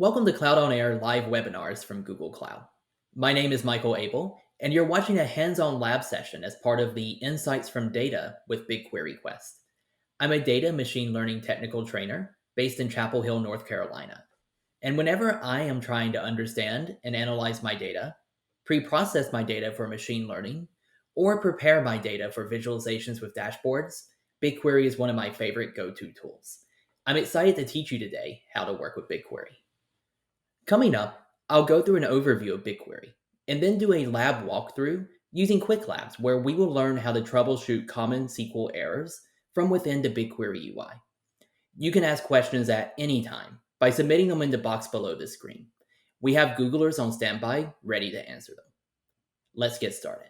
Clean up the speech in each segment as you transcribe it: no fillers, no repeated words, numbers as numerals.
Welcome to Cloud on Air live webinars from Google Cloud. My name is Michael Abel, and you're watching a hands-on lab session as part of the Insights from Data with BigQuery Quest. I'm a data machine learning technical trainer based in Chapel Hill, North Carolina. And whenever I am trying to understand and analyze my data, pre-process my data for machine learning, or prepare my data for visualizations with dashboards, BigQuery is one of my favorite go-to tools. I'm excited to teach you today how to work with BigQuery. Coming up, I'll go through an overview of BigQuery, and then do a lab walkthrough using Quick Labs, where we will learn how to troubleshoot common SQL errors from within the BigQuery UI. You can ask questions at any time by submitting them in the box below the screen. We have Googlers on standby ready to answer them. Let's get started.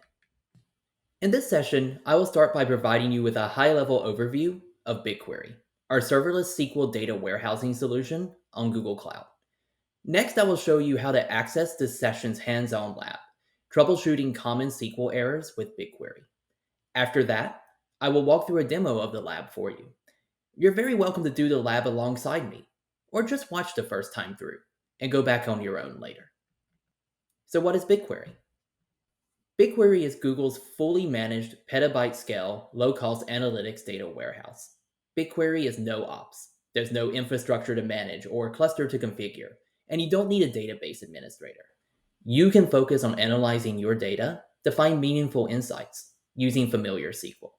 In this session, I will start by providing you with a high-level overview of BigQuery, our serverless SQL data warehousing solution on Google Cloud. Next, I will show you how to access this session's hands-on lab, troubleshooting common SQL errors with BigQuery. After that, I will walk through a demo of the lab for you. You're very welcome to do the lab alongside me, or just watch the first time through and go back on your own later. So what is BigQuery? BigQuery is Google's fully managed petabyte-scale, low-cost analytics data warehouse. BigQuery is NoOps. There's no infrastructure to manage or cluster to configure, and you don't need a database administrator. You can focus on analyzing your data to find meaningful insights using familiar SQL.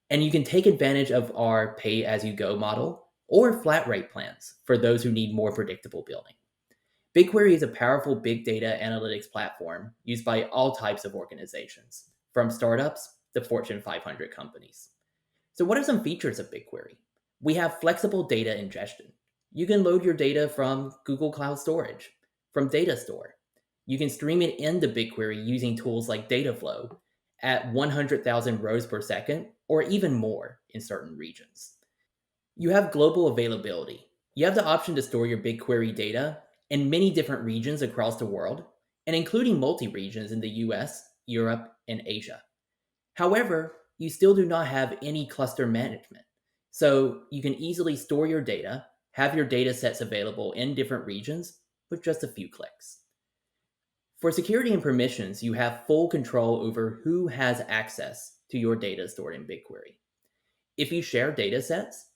And you can take advantage of our pay-as-you-go model or flat rate plans for those who need more predictable billing. BigQuery is a powerful big data analytics platform used by all types of organizations, from startups to Fortune 500 companies. So what are some features of BigQuery? We have flexible data ingestion. You can load your data from Google Cloud Storage, from Data Store. You can stream it into BigQuery using tools like Dataflow at 100,000 rows per second, or even more in certain regions. You have global availability. You have the option to store your BigQuery data in many different regions across the world, and including multi-regions in the US, Europe, and Asia. However, you still do not have any cluster management. So you can easily store your data, have your data sets available in different regions with just a few clicks. For security and permissions, you have full control over who has access to your data stored in BigQuery. If you share data sets,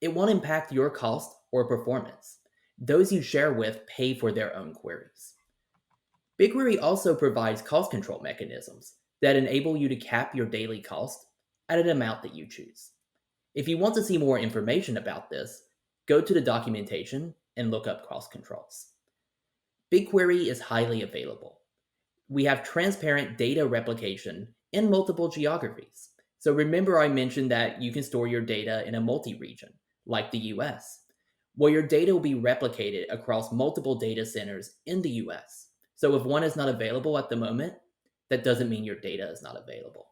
it won't impact your cost or performance. Those you share with pay for their own queries. BigQuery also provides cost control mechanisms that enable you to cap your daily cost at an amount that you choose. If you want to see more information about this, go to the documentation and look up cost controls. BigQuery is highly available. We have transparent data replication in multiple geographies. So remember I mentioned that you can store your data in a multi-region, like the US. Well, your data will be replicated across multiple data centers in the US. So if one is not available at the moment, that doesn't mean your data is not available.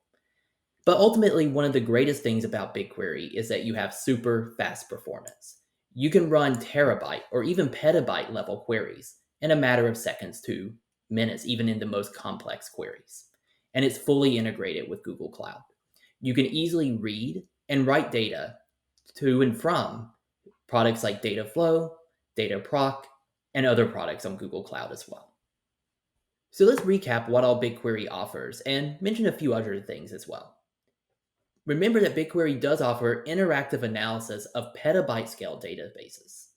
But ultimately, one of the greatest things about BigQuery is that you have super fast performance. You can run terabyte or even petabyte level queries in a matter of seconds to minutes, even in the most complex queries. And it's fully integrated with Google Cloud. You can easily read and write data to and from products like Dataflow, Dataproc, and other products on Google Cloud as well. So let's recap what all BigQuery offers and mention a few other things as well. Remember that BigQuery does offer interactive analysis of petabyte scale databases.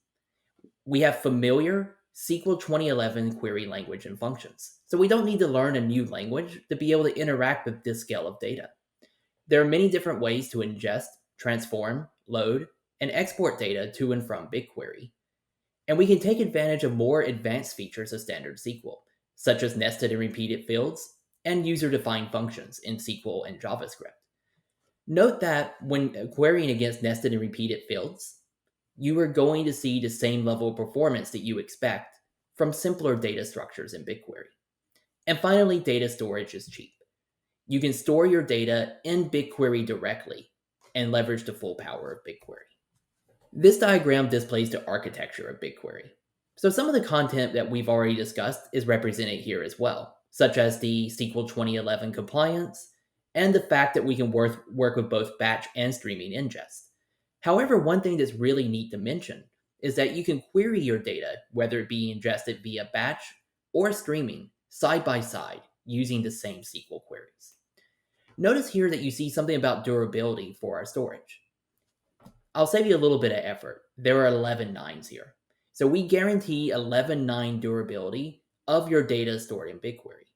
We have familiar SQL 2011 query language and functions, so we don't need to learn a new language to be able to interact with this scale of data. There are many different ways to ingest, transform, load, and export data to and from BigQuery. And we can take advantage of more advanced features of standard SQL, such as nested and repeated fields and user-defined functions in SQL and JavaScript. Note that when querying against nested and repeated fields, you are going to see the same level of performance that you expect from simpler data structures in BigQuery. And finally, data storage is cheap. You can store your data in BigQuery directly and leverage the full power of BigQuery. This diagram displays the architecture of BigQuery. So some of the content that we've already discussed is represented here as well, such as the SQL 2011 compliance, and the fact that we can work with both batch and streaming ingest. However, one thing that's really neat to mention is that you can query your data, whether it be ingested via batch or streaming, side by side using the same SQL queries. Notice here that you see something about durability for our storage. I'll save you a little bit of effort. There are 11 nines here. So we guarantee 11.9 durability of your data stored in BigQuery.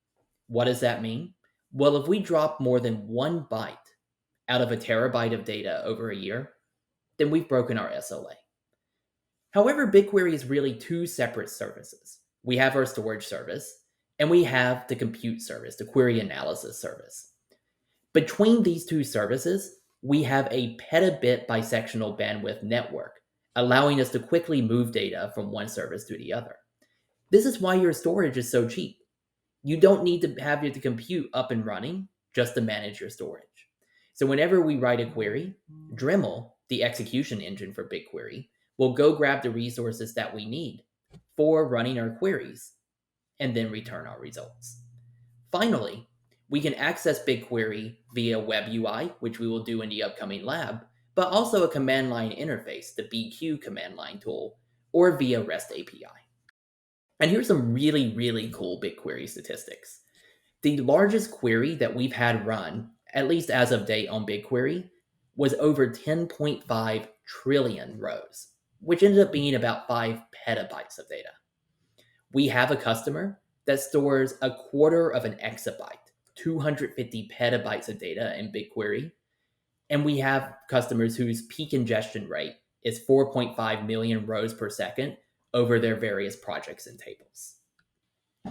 What does that mean? Well, if we drop more than 1 byte out of a terabyte of data over a year, then we've broken our SLA. However, BigQuery is really two separate services. We have our storage service, and we have the compute service, the query analysis service. Between these two services, we have a petabit bisectional bandwidth network, allowing us to quickly move data from one service to the other. This is why your storage is so cheap. You don't need to have your compute up and running just to manage your storage. So whenever we write a query, Dremel, the execution engine for BigQuery, will go grab the resources that we need for running our queries and then return our results. Finally, we can access BigQuery via Web UI, which we will do in the upcoming lab, but also a command line interface, the BQ command line tool, or via REST API. And here's some really, really cool BigQuery statistics. The largest query that we've had run, at least as of date on BigQuery, was over 10.5 trillion rows, which ended up being about 5 petabytes of data. We have a customer that stores a quarter of an exabyte, 250 petabytes of data in BigQuery, and we have customers whose peak ingestion rate is 4.5 million rows per second over their various projects and tables.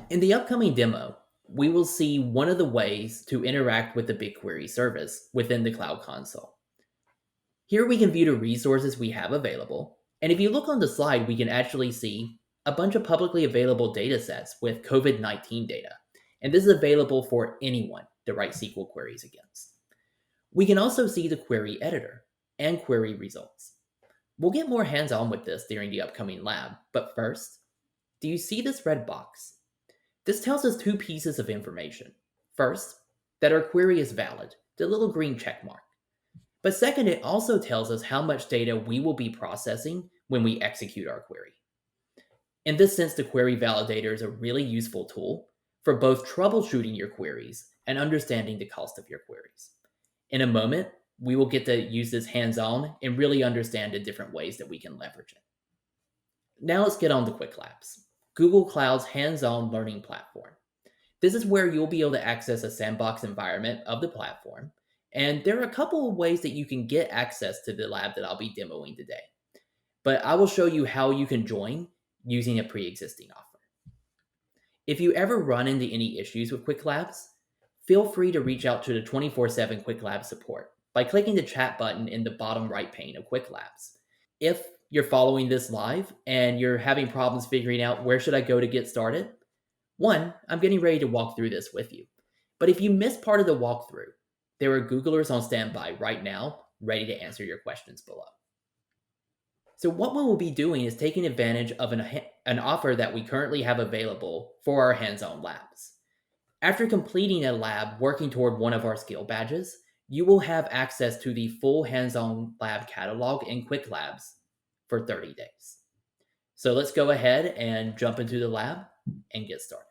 In the upcoming demo, we will see one of the ways to interact with the BigQuery service within the Cloud Console. Here we can view the resources we have available, and if you look on the slide, we can actually see a bunch of publicly available datasets with COVID-19 data, and this is available for anyone to write SQL queries against. We can also see the query editor and query results. We'll get more hands-on with this during the upcoming lab, but first, do you see this red box? This tells us two pieces of information. First, that our query is valid, the little green check mark. But second, it also tells us how much data we will be processing when we execute our query. In this sense, the Query Validator is a really useful tool for both troubleshooting your queries and understanding the cost of your queries. In a moment, we will get to use this hands-on and really understand the different ways that we can leverage it. Now let's get on to Quick Labs, Google Cloud's hands-on learning platform. This is where you'll be able to access a sandbox environment of the platform, and there are a couple of ways that you can get access to the lab that I'll be demoing today. But I will show you how you can join using a pre-existing offer. If you ever run into any issues with Quick Labs, feel free to reach out to the 24/7 Quick Labs support by clicking the chat button in the bottom right pane of Quick Labs. If you're following this live and you're having problems figuring out where should I go to get started, one, I'm getting ready to walk through this with you. But if you missed part of the walkthrough, there are Googlers on standby right now, ready to answer your questions below. So what we will be doing is taking advantage of an offer that we currently have available for our hands-on labs. After completing a lab working toward one of our skill badges, you will have access to the full hands-on lab catalog in Quick Labs for 30 days. So let's go ahead and jump into the lab and get started.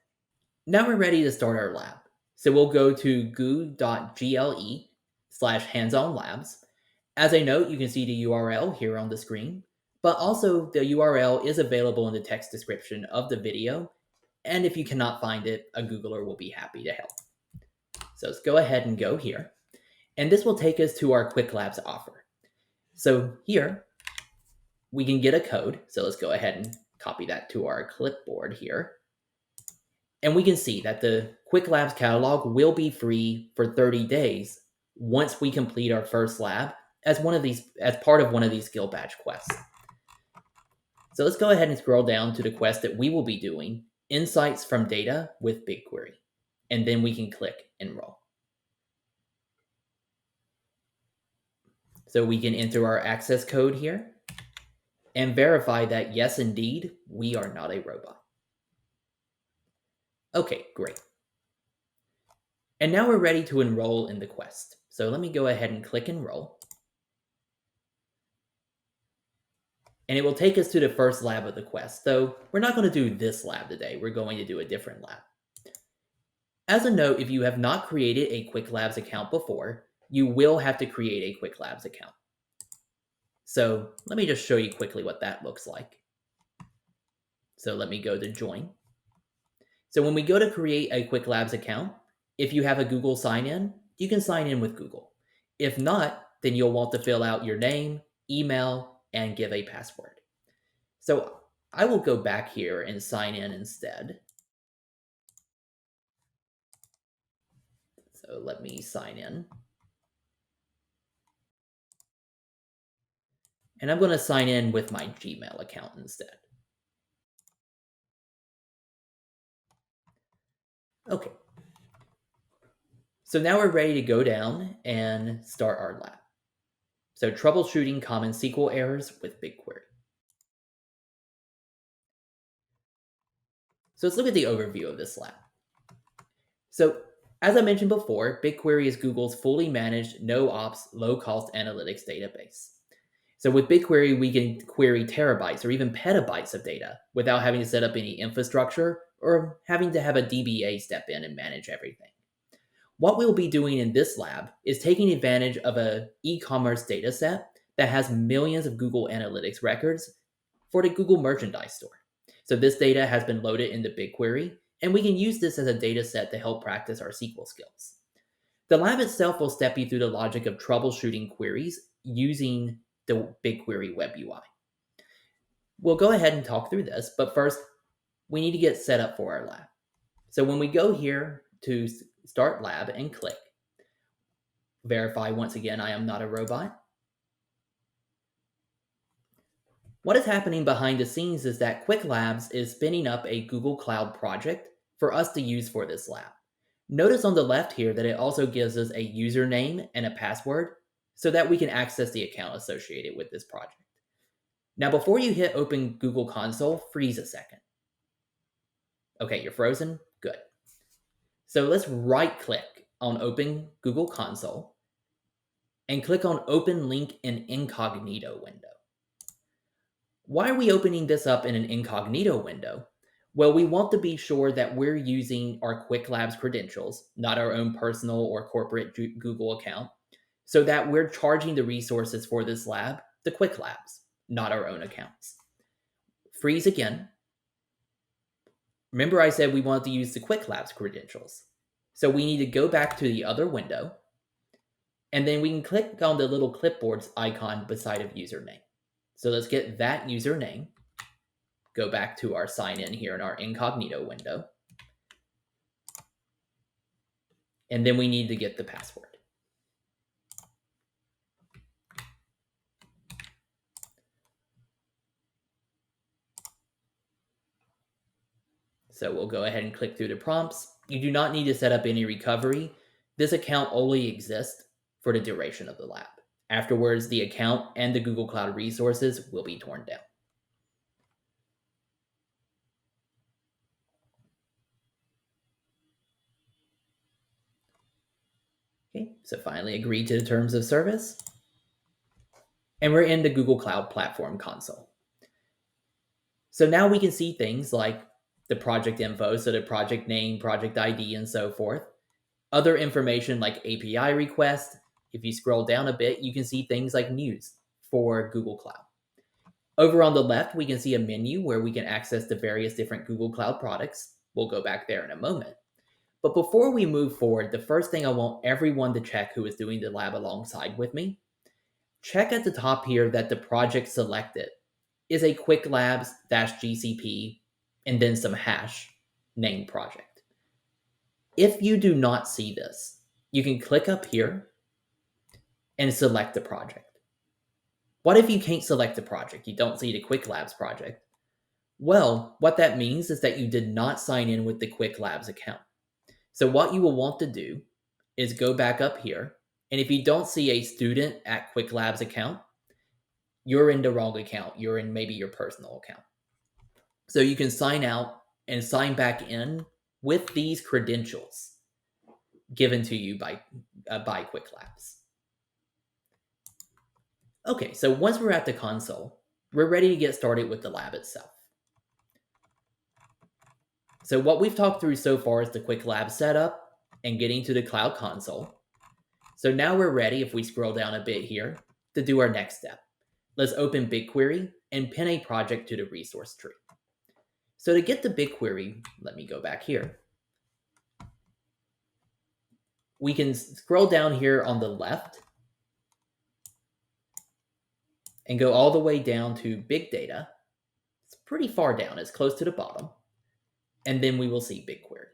Now we're ready to start our lab. So we'll go to goo.gle/hands-on-labs. As a note, you can see the URL here on the screen, but also the URL is available in the text description of the video. And if you cannot find it, a Googler will be happy to help. So let's go ahead and go here. And this will take us to our Quick Labs offer. So here, we can get a code. So let's go ahead and copy that to our clipboard here. And we can see that the Quick Labs catalog will be free for 30 days once we complete our first lab as part of one of these skill badge quests. So let's go ahead and scroll down to the quest that we will be doing, Insights from Data with BigQuery. And then we can click Enroll. So we can enter our access code here and verify that yes, indeed, we are not a robot. Okay, great. And now we're ready to enroll in the quest. So let me go ahead and click Enroll. And it will take us to the first lab of the quest, though we're not going to do this lab today. We're going to do a different lab. As a note, if you have not created a Quick Labs account before, you will have to create a Quick Labs account. So let me just show you quickly what that looks like. So let me go to Join. So when we go to create a Quick Labs account, if you have a Google sign-in, you can sign in with Google. If not, then you'll want to fill out your name, email, and give a password. So I will go back here and sign in instead. So let me sign in. And I'm going to sign in with my Gmail account instead. Okay. So now we're ready to go down and start our lab. So troubleshooting common SQL errors with BigQuery. So let's look at the overview of this lab. So as I mentioned before, BigQuery is Google's fully managed, no-ops, low-cost analytics database. So with BigQuery, we can query terabytes or even petabytes of data without having to set up any infrastructure or having to have a DBA step in and manage everything. What we'll be doing in this lab is taking advantage of an e-commerce data set that has millions of Google Analytics records for the Google Merchandise Store. So this data has been loaded into BigQuery, and we can use this as a data set to help practice our SQL skills. The lab itself will step you through the logic of troubleshooting queries using the BigQuery web UI. We'll go ahead and talk through this, but first, we need to get set up for our lab. So when we go here to Start Lab and click, verify once again I am not a robot. What is happening behind the scenes is that Quick Labs is spinning up a Google Cloud project for us to use for this lab. Notice on the left here that it also gives us a username and a password so that we can access the account associated with this project. Now, before you hit open Google Console, freeze a second. Okay, you're frozen? Good. So let's right click on Open Google Console and click on Open Link in Incognito window. Why are we opening this up in an incognito window? Well, we want to be sure that we're using our Quick Labs credentials, not our own personal or corporate Google account, so that we're charging the resources for this lab the Quick Labs, not our own accounts. Freeze again. Remember I said we wanted to use the Quick Labs credentials. So we need to go back to the other window, and then we can click on the little clipboard icon beside of username. So let's get that username, go back to our sign in here in our incognito window, and then we need to get the password. So we'll go ahead and click through the prompts. You do not need to set up any recovery. This account only exists for the duration of the lab. Afterwards, the account and the Google Cloud resources will be torn down. Okay, so finally agree to the terms of service. And we're in the Google Cloud Platform console. So now we can see things like the project info, so the project name, project ID, and so forth. Other information like API request. If you scroll down a bit, you can see things like news for Google Cloud. Over on the left, we can see a menu where we can access the various different Google Cloud products. We'll go back there in a moment. But before we move forward, the first thing I want everyone to check who is doing the lab alongside with me, check at the top here that the project selected is a Quick Labs-GCP and then some hash named project. If you do not see this, you can click up here and select the project. What if you can't select the project? You don't see the Quick Labs project. Well, what that means is that you did not sign in with the Quick Labs account. So what you will want to do is go back up here, and if you don't see a student at Quick Labs account, you're in the wrong account. You're in maybe your personal account. So you can sign out and sign back in with these credentials given to you by Quick Labs. Okay, so once we're at the console, we're ready to get started with the lab itself. So what we've talked through so far is the quick lab setup and getting to the cloud console. So now we're ready, if we scroll down a bit here, to do our next step. Let's open BigQuery and pin a project to the resource tree. So to get the BigQuery, let me go back here. We can scroll down here on the left and go all the way down to Big Data. It's pretty far down, it's close to the bottom. And then we will see BigQuery.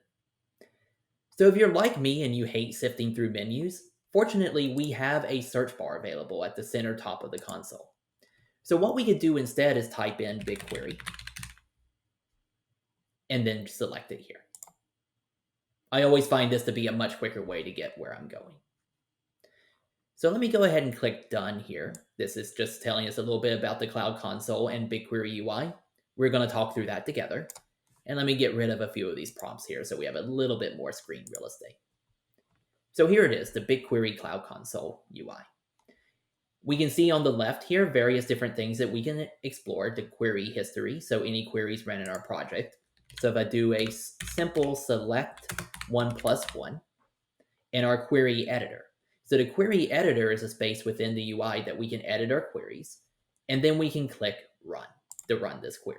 So if you're like me and you hate sifting through menus, fortunately we have a search bar available at the center top of the console. So what we could do instead is type in BigQuery and then select it here. I always find this to be a much quicker way to get where I'm going. So let me go ahead and click Done here. This is just telling us a little bit about the Cloud Console and BigQuery UI. We're going to talk through that together. And let me get rid of a few of these prompts here so we have a little bit more screen real estate. So here it is, the BigQuery Cloud Console UI. We can see on the left here various different things that we can explore. The query history, so any queries ran in our project. So if I do a simple select 1+1 in our query editor. So the query editor is a space within the UI that we can edit our queries, and then we can click Run to run this query.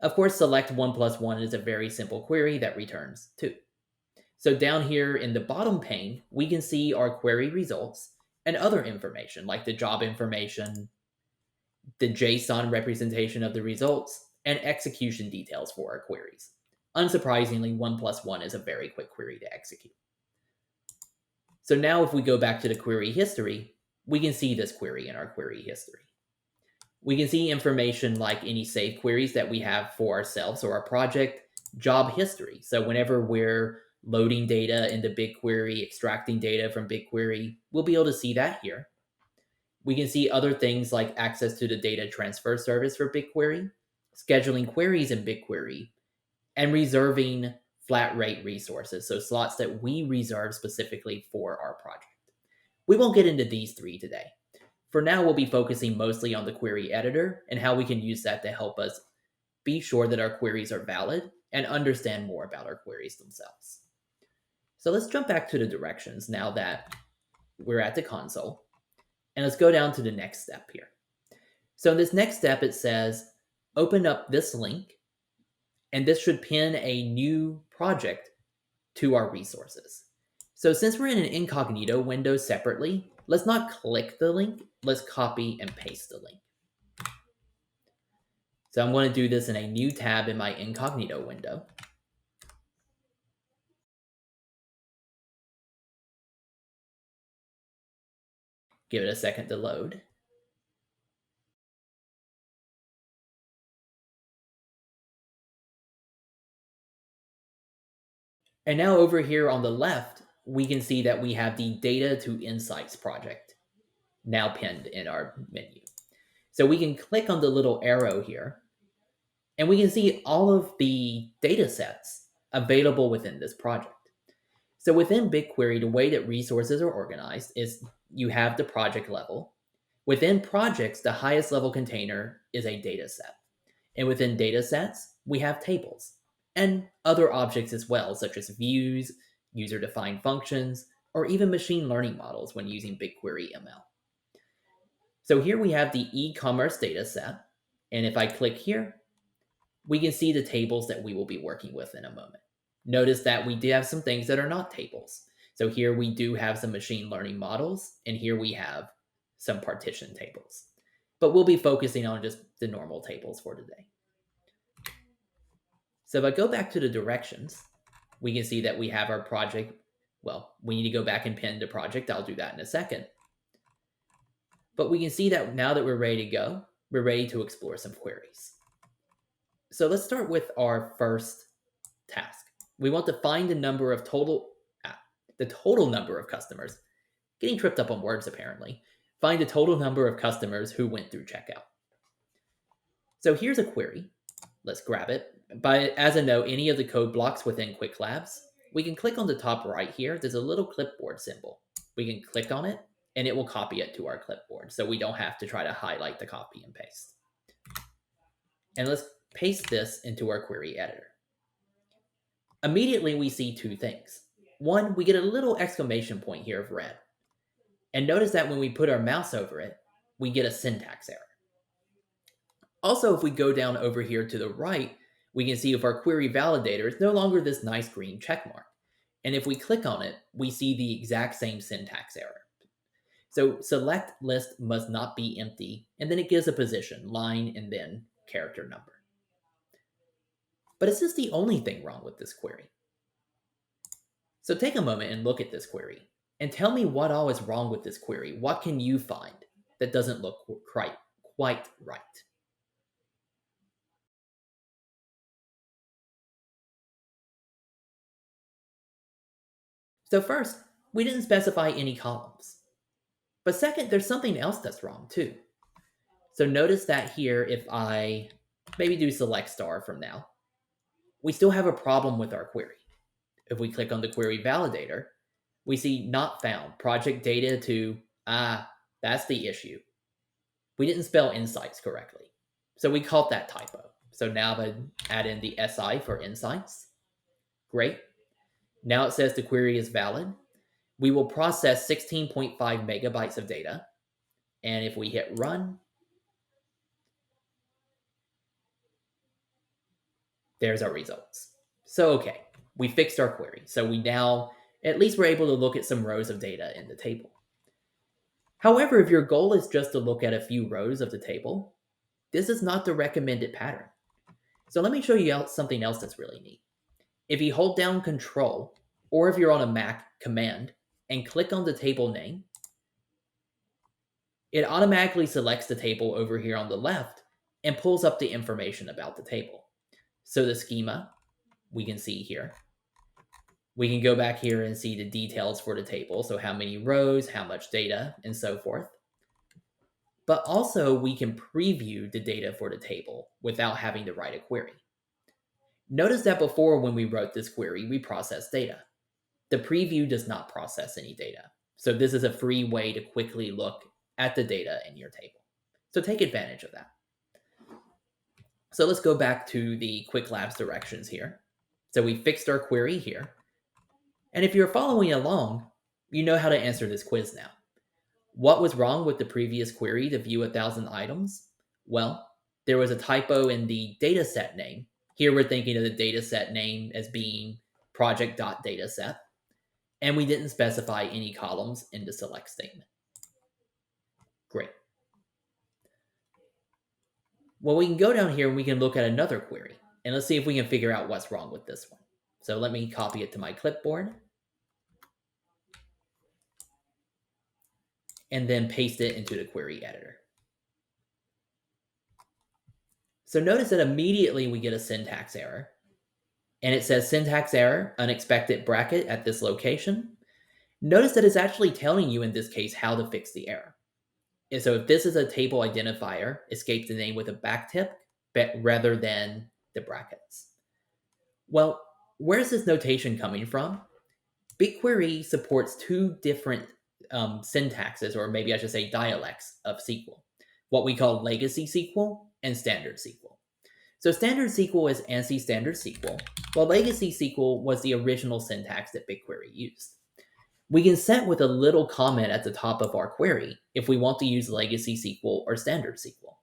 Of course, select 1+1 is a very simple query that returns 2. So down here in the bottom pane, we can see our query results and other information like the job information, the JSON representation of the results, and execution details for our queries. Unsurprisingly, 1+1 is a very quick query to execute. So now if we go back to the query history, we can see this query in our query history. We can see information like any saved queries that we have for ourselves or our project, job history. So whenever we're loading data into BigQuery, extracting data from BigQuery, we'll be able to see that here. We can see other things like access to the data transfer service for BigQuery, scheduling queries in BigQuery, and reserving flat rate resources, so slots that we reserve specifically for our project. We won't get into these three today. For now, we'll be focusing mostly on the query editor and how we can use that to help us be sure that our queries are valid and understand more about our queries themselves. So let's jump back to the directions now that we're at the console, and let's go down to the next step here. So in this next step, it says, open up this link, and this should pin a new project to our resources. So since we're in an incognito window separately, let's not click the link, let's copy and paste the link. So I'm going to do this in a new tab in my incognito window. Give it a second to load. And now over here on the left, we can see that we have the Data to Insights project now pinned in our menu. So we can click on the little arrow here, and we can see all of the data sets available within this project. So within BigQuery, the way that resources are organized is you have the project level. Within projects, the highest level container is a data set. And within data sets, we have tables and other objects as well, such as views, user-defined functions, or even machine learning models when using BigQuery ML. So here we have the e-commerce data set. And if I click here, we can see the tables that we will be working with in a moment. Notice that we do have some things that are not tables. So here we do have some machine learning models, and here we have some partition tables. But we'll be focusing on just the normal tables for today. So if I go back to the directions, we can see that we have our project. Well, we need to go back and pin the project. I'll do that in a second. But we can see that now that we're ready to go, we're ready to explore some queries. So let's start with our first task. We want to find the total number of customers. Getting tripped up on words apparently. Find the total number of customers who went through checkout. So here's a query. Let's grab it. But as a note, any of the code blocks within Quick Labs, we can click on the top right here. There's a little clipboard symbol. We can click on it, and it will copy it to our clipboard, so we don't have to try to highlight the copy and paste. And let's paste this into our query editor. Immediately, we see two things. One, we get a little exclamation point here of red. And notice that when we put our mouse over it, we get a syntax error. Also, if we go down over here to the right, we can see if our query validator is no longer this nice green check mark. And if we click on it, we see the exact same syntax error. So select list must not be empty, and then it gives a position, line, and then character number. But is this the only thing wrong with this query? So take a moment and look at this query, and tell me what all is wrong with this query. What can you find that doesn't look quite right? So first, we didn't specify any columns. But second, there's something else that's wrong too. So notice that here, if I maybe do select star from now, we still have a problem with our query. If we click on the query validator, we see not found, project data to, that's the issue. We didn't spell insights correctly. So we caught that typo. So now I add in the SI for insights. Great. Now it says the query is valid. We will process 16.5 megabytes of data. And if we hit run, there's our results. So, okay, we fixed our query. So we now, at least we're able to look at some rows of data in the table. However, if your goal is just to look at a few rows of the table, this is not the recommended pattern. So let me show you something else that's really neat. If you hold down Control, or if you're on a Mac, Command, and click on the table name, it automatically selects the table over here on the left and pulls up the information about the table. So the schema, we can see here. We can go back here and see the details for the table, so how many rows, how much data, and so forth. But also, we can preview the data for the table without having to write a query. Notice that before, when we wrote this query, we processed data. The preview does not process any data. So this is a free way to quickly look at the data in your table. So take advantage of that. So let's go back to the Quick Labs directions here. So we fixed our query here. And if you're following along, you know how to answer this quiz now. What was wrong with the previous query to view 1,000 items? Well, there was a typo in the dataset name. Here we're thinking of the dataset name as being project.dataset. And we didn't specify any columns in the select statement. Great. Well, we can go down here and we can look at another query. And let's see if we can figure out what's wrong with this one. So let me copy it to my clipboard. And then paste it into the query editor. So notice that immediately we get a syntax error. And it says syntax error, unexpected bracket at this location. Notice that it's actually telling you in this case how to fix the error. And so if this is a table identifier, escape the name with a backtip rather than the brackets. Well, where's this notation coming from? BigQuery supports two different syntaxes, or maybe I should say dialects of SQL. What we call legacy SQL and standard SQL. So standard SQL is ANSI standard SQL, while legacy SQL was the original syntax that BigQuery used. We can set with a little comment at the top of our query if we want to use legacy SQL or standard SQL.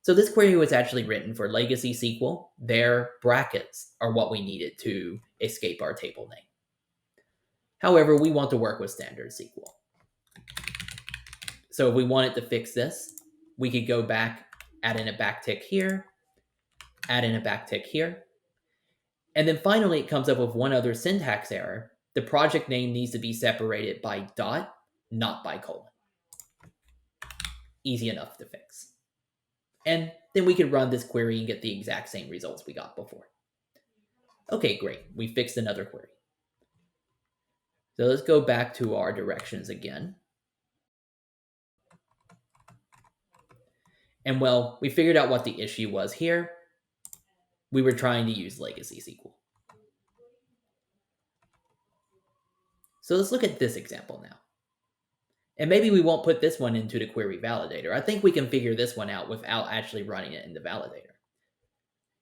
So this query was actually written for legacy SQL. Their brackets are what we needed to escape our table name. However, we want to work with standard SQL. So if we wanted to fix this, we could go back, add in a backtick here, add in a backtick here. And then finally, it comes up with one other syntax error. The project name needs to be separated by dot, not by colon. Easy enough to fix. And then we could run this query and get the exact same results we got before. Okay, great. We fixed another query. So let's go back to our directions again. And well, we figured out what the issue was here. We were trying to use legacy SQL. So let's look at this example now. And maybe we won't put this one into the query validator. I think we can figure this one out without actually running it in the validator.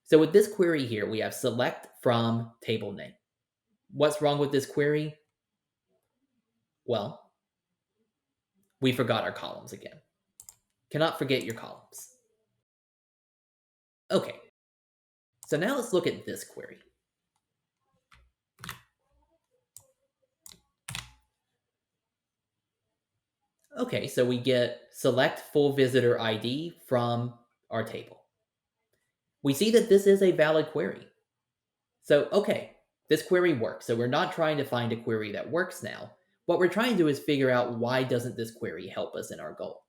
So with this query here, we have select from table name. What's wrong with this query? Well, we forgot our columns again. Cannot forget your columns. Okay, so now let's look at this query. Okay, so we get select full visitor ID from our table. We see that this is a valid query. So, okay, this query works. So we're not trying to find a query that works now. What we're trying to do is figure out why doesn't this query help us in our goal.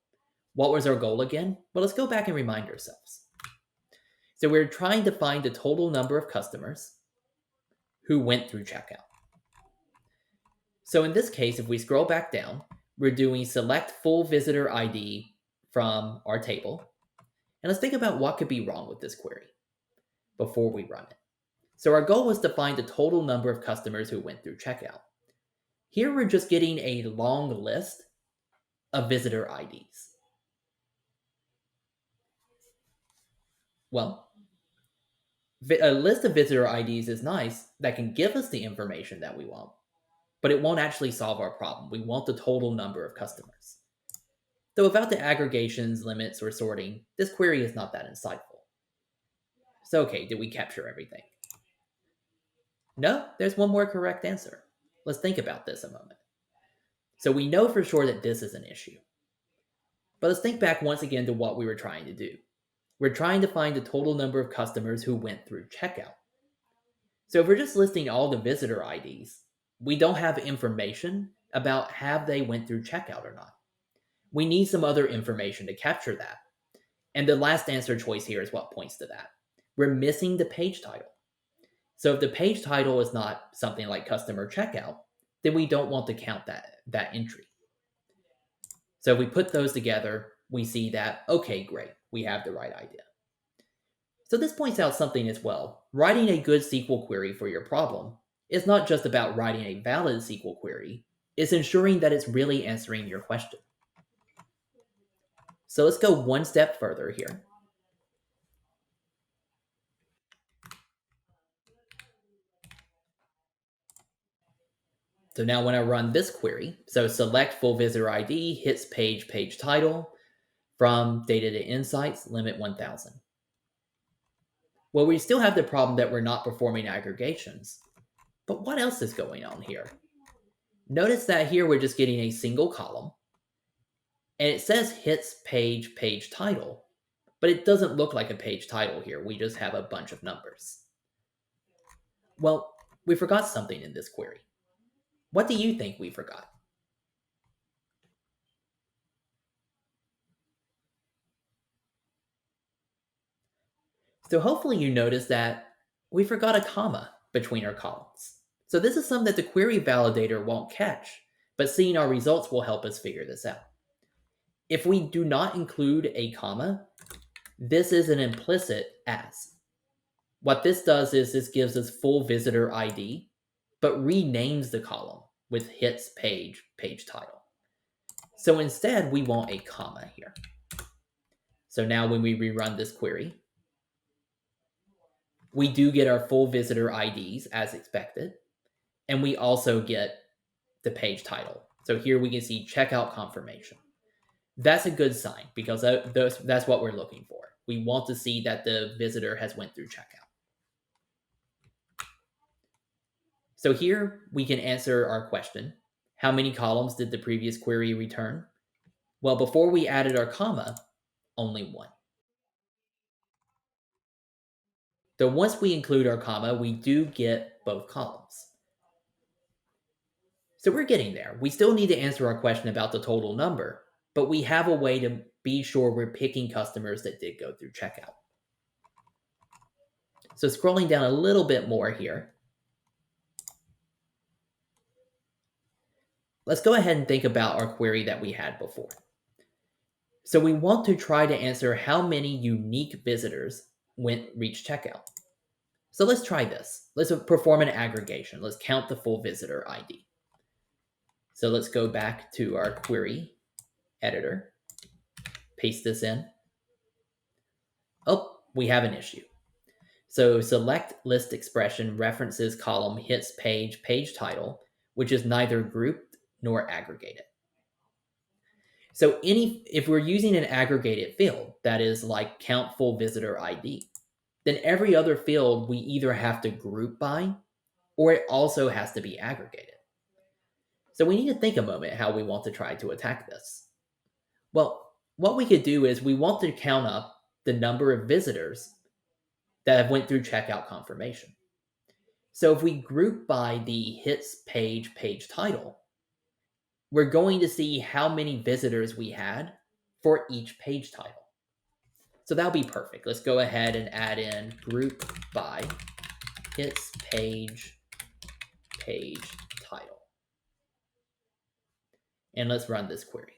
What was our goal again? Well, let's go back and remind ourselves. So we're trying to find the total number of customers who went through checkout. So in this case, if we scroll back down, we're doing select full visitor ID from our table. And let's think about what could be wrong with this query before we run it. So our goal was to find the total number of customers who went through checkout. Here we're just getting a long list of visitor IDs. Well, a list of visitor IDs is nice. That can give us the information that we want, but it won't actually solve our problem. We want the total number of customers. Though without the aggregations, limits, or sorting, this query is not that insightful. So okay, did we capture everything? No, there's one more correct answer. Let's think about this a moment. So we know for sure that this is an issue. But let's think back once again to what we were trying to do. We're trying to find the total number of customers who went through checkout. So if we're just listing all the visitor IDs, we don't have information about have they went through checkout or not. We need some other information to capture that. And the last answer choice here is what points to that. We're missing the page title. So if the page title is not something like customer checkout, then we don't want to count that entry. So if we put those together, we see that, okay, great, we have the right idea. So this points out something as well. Writing a good SQL query for your problem is not just about writing a valid SQL query, it's ensuring that it's really answering your question. So let's go one step further here. So now when I run this query, so select full visitor ID, hits page title, from data to insights, limit 1000. Well, we still have the problem that we're not performing aggregations. But what else is going on here? Notice that here we're just getting a single column, and it says hits page title, but it doesn't look like a page title here. We just have a bunch of numbers. Well, we forgot something in this query. What do you think we forgot? So hopefully you noticed that we forgot a comma between our columns. So this is something that the Query Validator won't catch, but seeing our results will help us figure this out. If we do not include a comma, this is an implicit as. What this does is this gives us full visitor ID, but renames the column with hits page title. So instead, we want a comma here. So now when we rerun this query, we do get our full visitor IDs as expected, and we also get the page title. So here we can see checkout confirmation. That's a good sign because that's what we're looking for. We want to see that the visitor has went through checkout. So here we can answer our question. How many columns did the previous query return? Well, before we added our comma, only one. So once we include our comma, we do get both columns. So we're getting there. We still need to answer our question about the total number, but we have a way to be sure we're picking customers that did go through checkout. So scrolling down a little bit more here, let's go ahead and think about our query that we had before. So we want to try to answer how many unique visitors reached checkout. So let's try this. Let's perform an aggregation. Let's count the full visitor ID. So let's go back to our query editor, paste this in. Oh, we have an issue. So select list expression references column hits page, page title, which is neither grouped nor aggregated. So if we're using an aggregated field, that is like count full visitor ID, then every other field we either have to group by or it also has to be aggregated. So we need to think a moment how we want to try to attack this. Well, what we could do is we want to count up the number of visitors that have went through checkout confirmation. So if we group by the hits page, page title, we're going to see how many visitors we had for each page title. So that'll be perfect. Let's go ahead and add in group by hits page, page title. And let's run this query.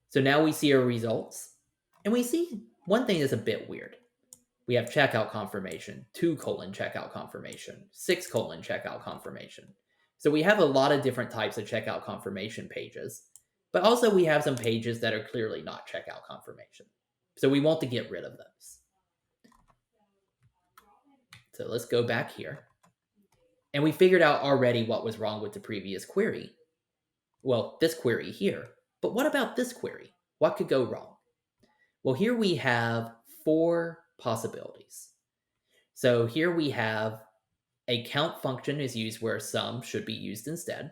So now we see our results, and we see one thing that's a bit weird. We have checkout confirmation, 2: checkout confirmation, 6: checkout confirmation. So we have a lot of different types of checkout confirmation pages, but also we have some pages that are clearly not checkout confirmation. So we want to get rid of those. So let's go back here. And we figured out already what was wrong with the previous query. Well, this query here. But what about this query? What could go wrong? Well, here we have 4 possibilities. So here we have a count function is used where sum should be used instead.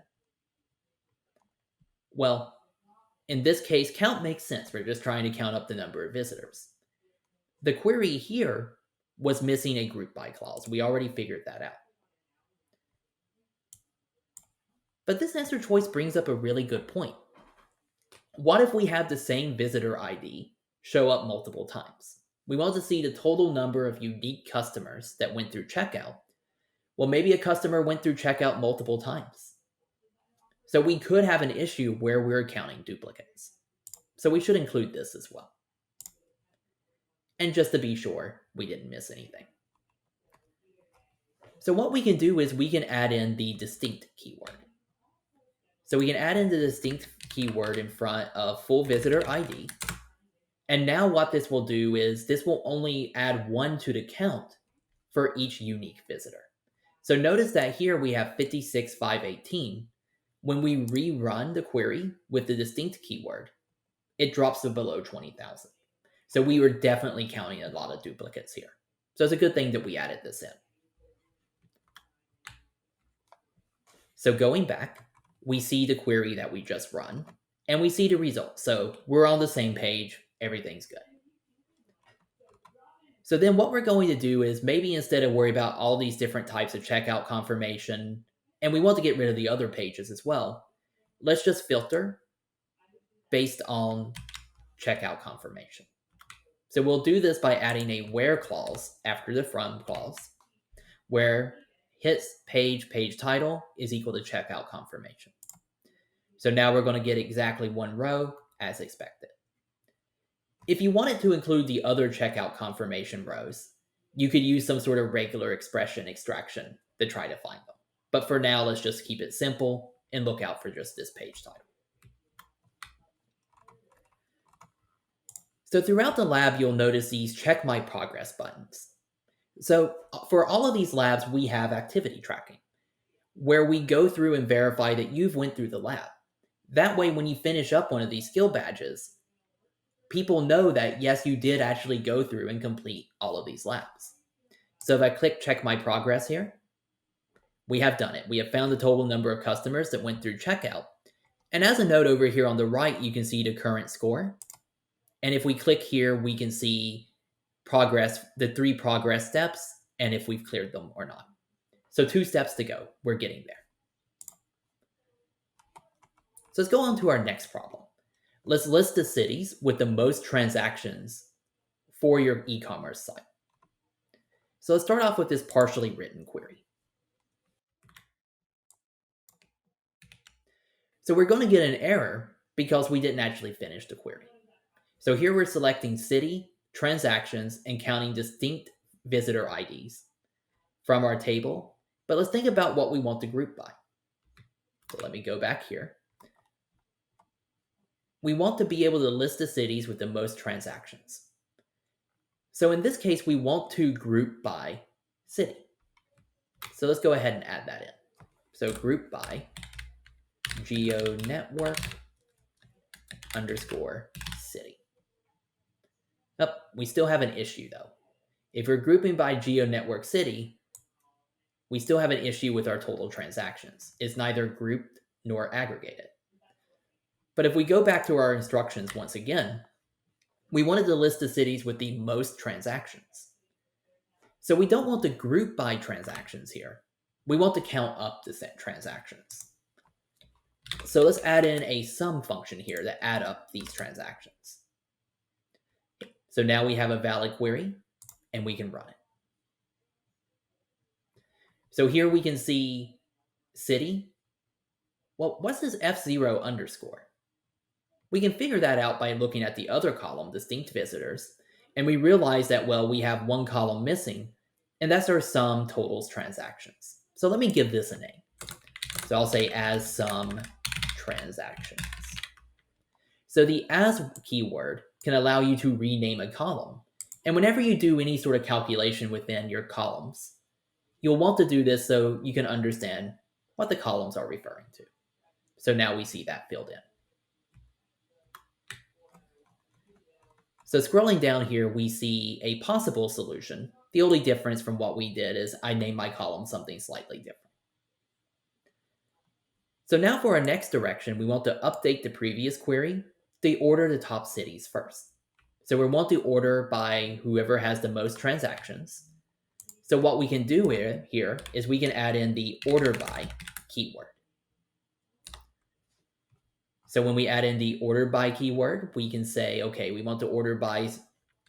Well, in this case, count makes sense. We're just trying to count up the number of visitors. The query here was missing a group by clause. We already figured that out. But this answer choice brings up a really good point. What if we have the same visitor ID show up multiple times? We want to see the total number of unique customers that went through checkout. Well, maybe a customer went through checkout multiple times. So we could have an issue where we're counting duplicates. So we should include this as well. And just to be sure, we didn't miss anything. So what we can do is we can add in the distinct keyword. So we can add in the distinct keyword in front of full visitor ID. And now what this will do is this will only add 1 to the count for each unique visitor. So notice that here we have 56,518. When we rerun the query with the distinct keyword, it drops to below 20,000. So we were definitely counting a lot of duplicates here. So it's a good thing that we added this in. So going back, we see the query that we just run, and we see the results. So we're on the same page, everything's good. So then what we're going to do is maybe instead of worry about all these different types of checkout confirmation, and we want to get rid of the other pages as well, let's just filter based on checkout confirmation. So we'll do this by adding a where clause after the from clause, where hits page, page title is equal to checkout confirmation. So now we're going to get exactly 1 row as expected. If you wanted to include the other checkout confirmation rows, you could use some sort of regular expression extraction to try to find them. But for now, let's just keep it simple and look out for just this page title. So throughout the lab, you'll notice these check my progress buttons. So for all of these labs, we have activity tracking, where we go through and verify that you've went through the lab. That way, when you finish up one of these skill badges, people know that, yes, you did actually go through and complete all of these labs. So if I click check my progress here, we have done it. We have found the total number of customers that went through checkout. And as a note over here on the right, you can see the current score. And if we click here, we can see progress, the 3 progress steps, and if we've cleared them or not. So 2 steps to go. We're getting there. So let's go on to our next problem. Let's list the cities with the most transactions for your e-commerce site. So let's start off with this partially written query. So we're going to get an error because we didn't actually finish the query. So here we're selecting city, transactions, and counting distinct visitor IDs from our table. But let's think about what we want to group by. So let me go back here. We want to be able to list the cities with the most transactions. So in this case, we want to group by city. So let's go ahead and add that in. So group by GeoNetwork underscore city. Oh, we still have an issue though. If we're grouping by GeoNetwork city, we still have an issue with our total transactions. It's neither grouped nor aggregated. But if we go back to our instructions once again, we wanted to list the cities with the most transactions. So we don't want to group by transactions here. We want to count up the transactions. So let's add in a sum function here to add up these transactions. So now we have a valid query and we can run it. So here we can see city. Well, what's this F0 underscore? We can figure that out by looking at the other column, distinct visitors, and we realize that, well, we have one column missing, and that's our sum totals transactions. So let me give this a name. So I'll say as sum transactions. So the as keyword can allow you to rename a column. And whenever you do any sort of calculation within your columns, you'll want to do this so you can understand what the columns are referring to. So now we see that filled in. So scrolling down here, we see a possible solution. The only difference from what we did is I named my column something slightly different. So now for our next direction, we want to update the previous query to order the top cities first. So we want to order by whoever has the most transactions. So what we can do here is we can add in the order by keyword. So when we add in the order by keyword, we can say, okay, we want to order by,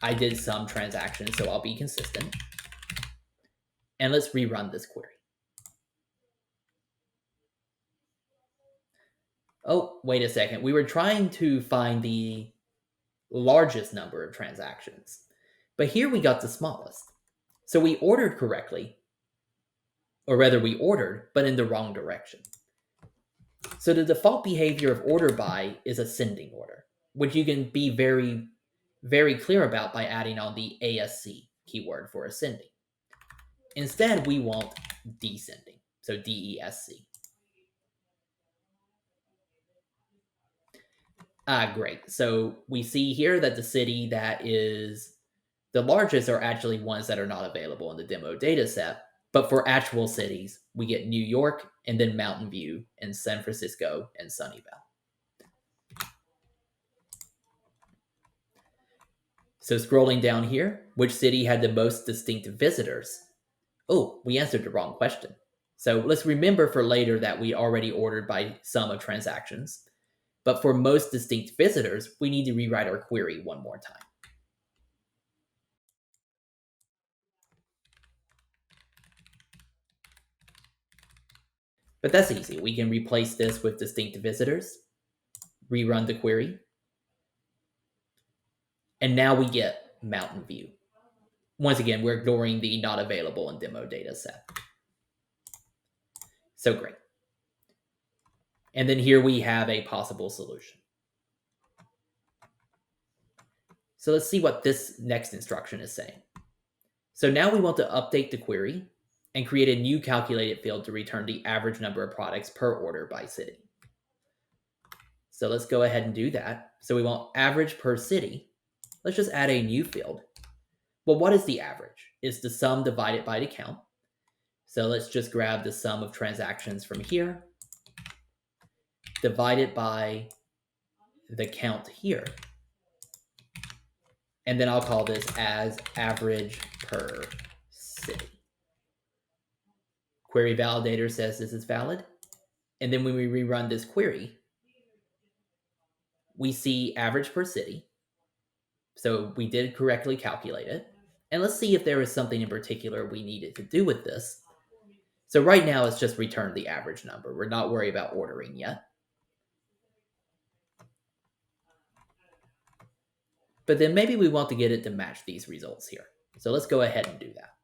I did some transactions, so I'll be consistent. And let's rerun this query. Oh, wait a second. We were trying to find the largest number of transactions, but here we got the smallest. So we ordered correctly, or rather we ordered, but in the wrong direction. So the default behavior of order by is ascending order, which you can be very, very clear about by adding on the ASC keyword for ascending. Instead, we want descending, so DESC. Great. So we see here that the city that is the largest are actually ones that are not available in the demo data set. But for actual cities, we get New York and then Mountain View and San Francisco and Sunnyvale. So scrolling down here, which city had the most distinct visitors? Oh, we answered the wrong question. So let's remember for later that we already ordered by sum of transactions. But for most distinct visitors, we need to rewrite our query one more time. But that's easy. We can replace this with distinct visitors, rerun the query, and now we get Mountain View. Once again, we're ignoring the not available in demo data set. So great. And then here we have a possible solution. So let's see what this next instruction is saying. So now we want to update the query and create a new calculated field to return the average number of products per order by city. So let's go ahead and do that. So we want average per city. Let's just add a new field. Well, what is the average? It's the sum divided by the count. So let's just grab the sum of transactions from here, divided by the count here. And then I'll call this as average per city. Query Validator says this is valid. And then when we rerun this query, we see average per city. So we did correctly calculate it. And let's see if there is something in particular we needed to do with this. So right now it's just return the average number. We're not worried about ordering yet. But then maybe we want to get it to match these results here. So let's go ahead and do that.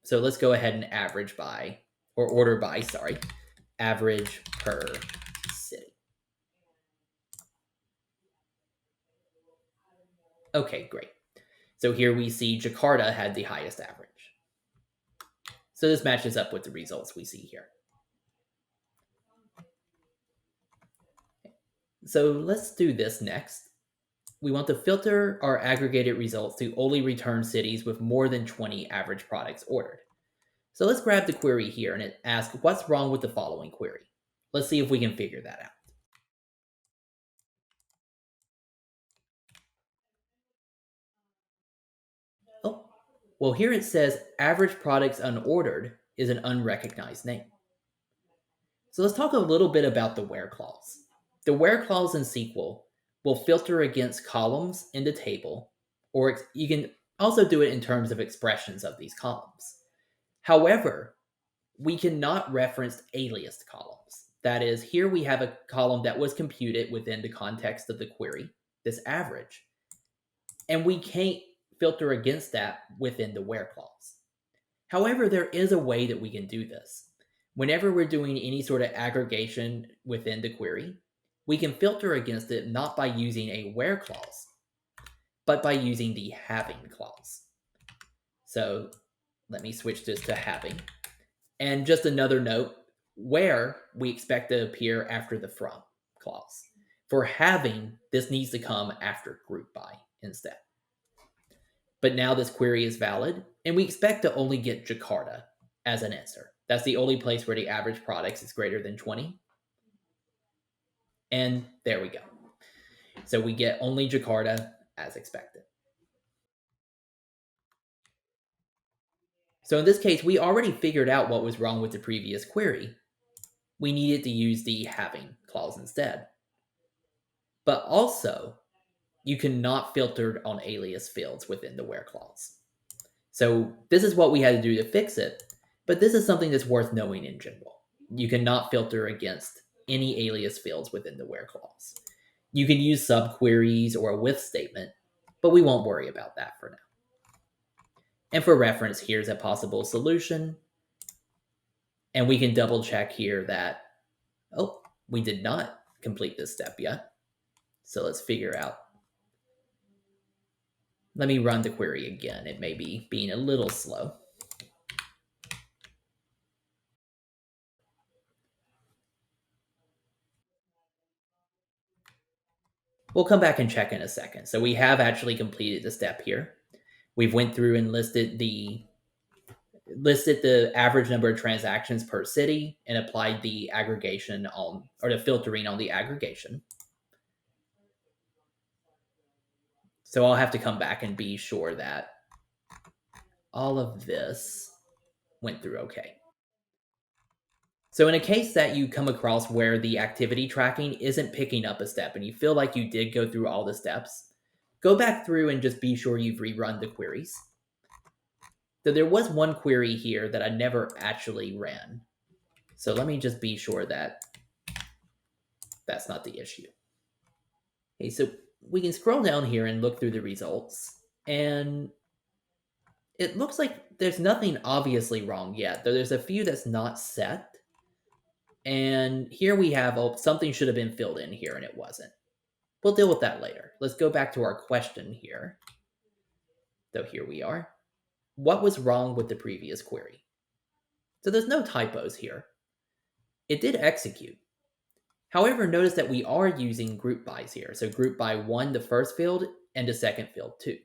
So let's go ahead and average by, or order by, sorry, average per city. Okay, great. So here we see Jakarta had the highest average. So this matches up with the results we see here. So let's do this next. We want to filter our aggregated results to only return cities with more than 20 average products ordered. So let's grab the query here and it asks, what's wrong with the following query? Let's see if we can figure that out. Oh, well, here it says average products unordered is an unrecognized name. So let's talk a little bit about the where clause. The where clause in SQL will filter against columns in the table, or you can also do it in terms of expressions of these columns. However, we cannot reference aliased columns. That is, here we have a column that was computed within the context of the query, this average, and we can't filter against that within the where clause. However, there is a way that we can do this. Whenever we're doing any sort of aggregation within the query, we can filter against it not by using a where clause, but by using the having clause. So let me switch this to having. And just another note, where we expect to appear after the from clause. For having, this needs to come after group by instead. But now this query is valid, and we expect to only get Jakarta as an answer. That's the only place where the average products is greater than 20. And there we go. So we get only Jakarta as expected. So in this case, we already figured out what was wrong with the previous query. We needed to use the having clause instead. But also, you cannot filter on alias fields within the where clause. So this is what we had to do to fix it, but this is something that's worth knowing in general. You cannot filter against any alias fields within the where clause. You can use subqueries or a with statement, but we won't worry about that for now. And for reference, here's a possible solution. And we can double check here that, oh, we did not complete this step yet. So let's figure out. Let me run the query again. It may be being a little slow. We'll come back and check in a second. So we have actually completed the step here. We've went through and listed the average number of transactions per city and applied the aggregation on, or the filtering on the aggregation. So I'll have to come back and be sure that all of this went through okay. So in a case that you come across where the activity tracking isn't picking up a step and you feel like you did go through all the steps, go back through and just be sure you've rerun the queries. So there was one query here that I never actually ran. So let me just be sure that that's not the issue. Okay, so we can scroll down here and look through the results, and it looks like there's nothing obviously wrong yet, though there's a few that's not set. And here we have, oh, something should have been filled in here and it wasn't. We'll deal with that later. Let's go back to our question here. So here we are. What was wrong with the previous query? So there's no typos here. It did execute. However, notice that we are using group bys here. So group by 1, the first field, and the second field 2.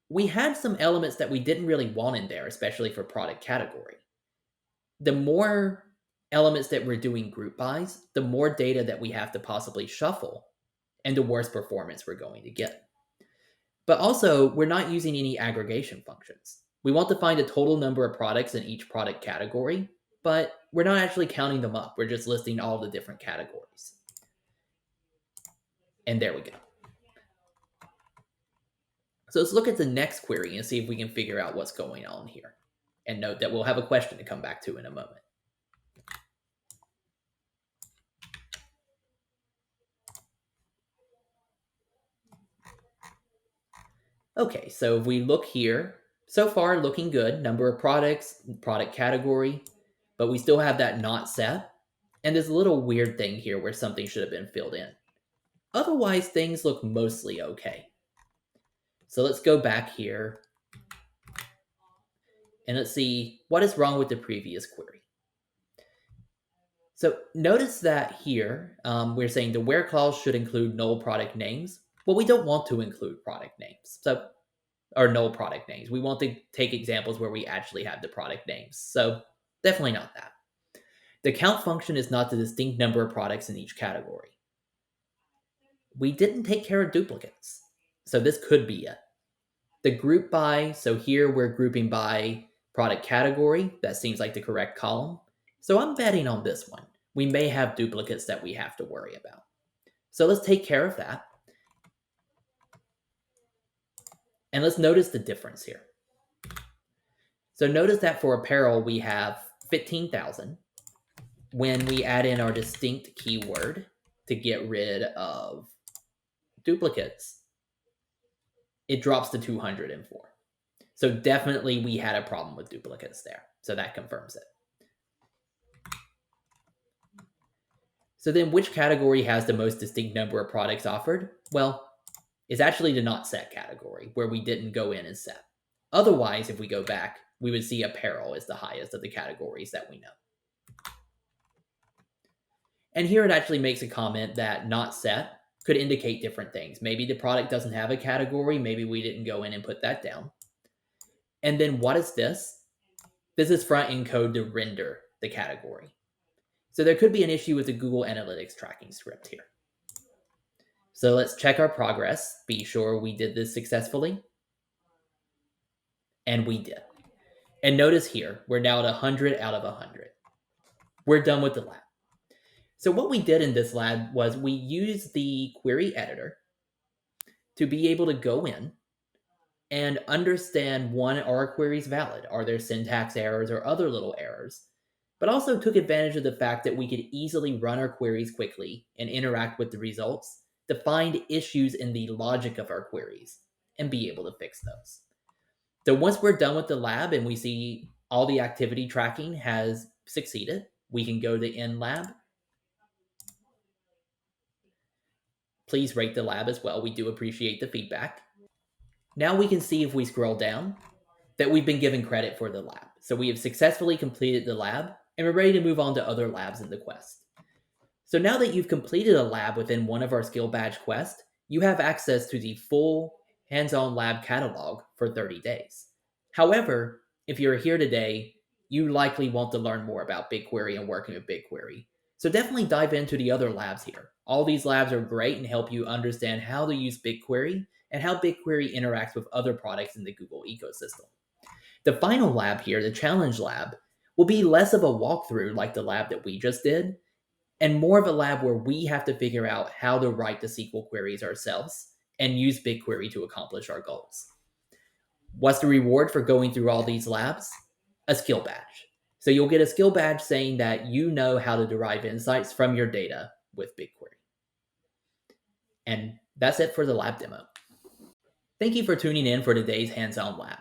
We had some elements that we didn't really want in there, especially for product category. The more elements that we're doing group bys, the more data that we have to possibly shuffle, and the worse performance we're going to get. But also, we're not using any aggregation functions. We want to find the total number of products in each product category, but we're not actually counting them up. We're just listing all the different categories. And there we go. So let's look at the next query and see if we can figure out what's going on here. And note that we'll have a question to come back to in a moment. Okay, so if we look here, so far looking good, number of products, product category, but we still have that not set. And there's a little weird thing here where something should have been filled in. Otherwise, things look mostly okay. So let's go back here and let's see what is wrong with the previous query. So notice that here, we're saying the where clause should include null product names. Well, we don't want to include product names, or null product names. We want to take examples where we actually have the product names. So definitely not that. The count function is not the distinct number of products in each category. We didn't take care of duplicates. So this could be it. The group by, so here we're grouping by product category. That seems like the correct column. So I'm betting on this one. We may have duplicates that we have to worry about. So let's take care of that. And let's notice the difference here. So notice that for apparel, we have 15,000. When we add in our distinct keyword to get rid of duplicates, it drops to 204. So definitely we had a problem with duplicates there. So that confirms it. So then which category has the most distinct number of products offered? Well, it's actually the not set category where we didn't go in and set. Otherwise, if we go back, we would see apparel is the highest of the categories that we know. And here it actually makes a comment that not set could indicate different things. Maybe the product doesn't have a category. Maybe we didn't go in and put that down. And then what is this? This is front end code to render the category. So there could be an issue with the Google Analytics tracking script here. So let's check our progress. Be sure we did this successfully. And we did. And notice here, we're now at 100 out of 100. We're done with the lab. So what we did in this lab was we used the query editor to be able to go in and understand, one, are our queries valid? Are there syntax errors or other little errors? But also took advantage of the fact that we could easily run our queries quickly and interact with the results to find issues in the logic of our queries and be able to fix those. So once we're done with the lab and we see all the activity tracking has succeeded, we can go to end lab. Please rate the lab as well. We do appreciate the feedback. Now we can see if we scroll down that we've been given credit for the lab. So we have successfully completed the lab and we're ready to move on to other labs in the quest. So now that you've completed a lab within one of our skill badge quests, you have access to the full hands-on lab catalog for 30 days. However, if you're here today, you likely want to learn more about BigQuery and working with BigQuery. So definitely dive into the other labs here. All these labs are great and help you understand how to use BigQuery and how BigQuery interacts with other products in the Google ecosystem. The final lab here, the challenge lab, will be less of a walkthrough like the lab that we just did, and more of a lab where we have to figure out how to write the SQL queries ourselves and use BigQuery to accomplish our goals. What's the reward for going through all these labs? A skill badge. So you'll get a skill badge saying that you know how to derive insights from your data with BigQuery. And that's it for the lab demo. Thank you for tuning in for today's hands-on lab.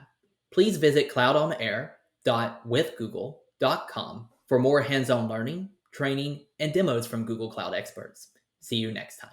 Please visit cloudonair.withgoogle.com for more hands-on learning, training, and demos from Google Cloud experts. See you next time.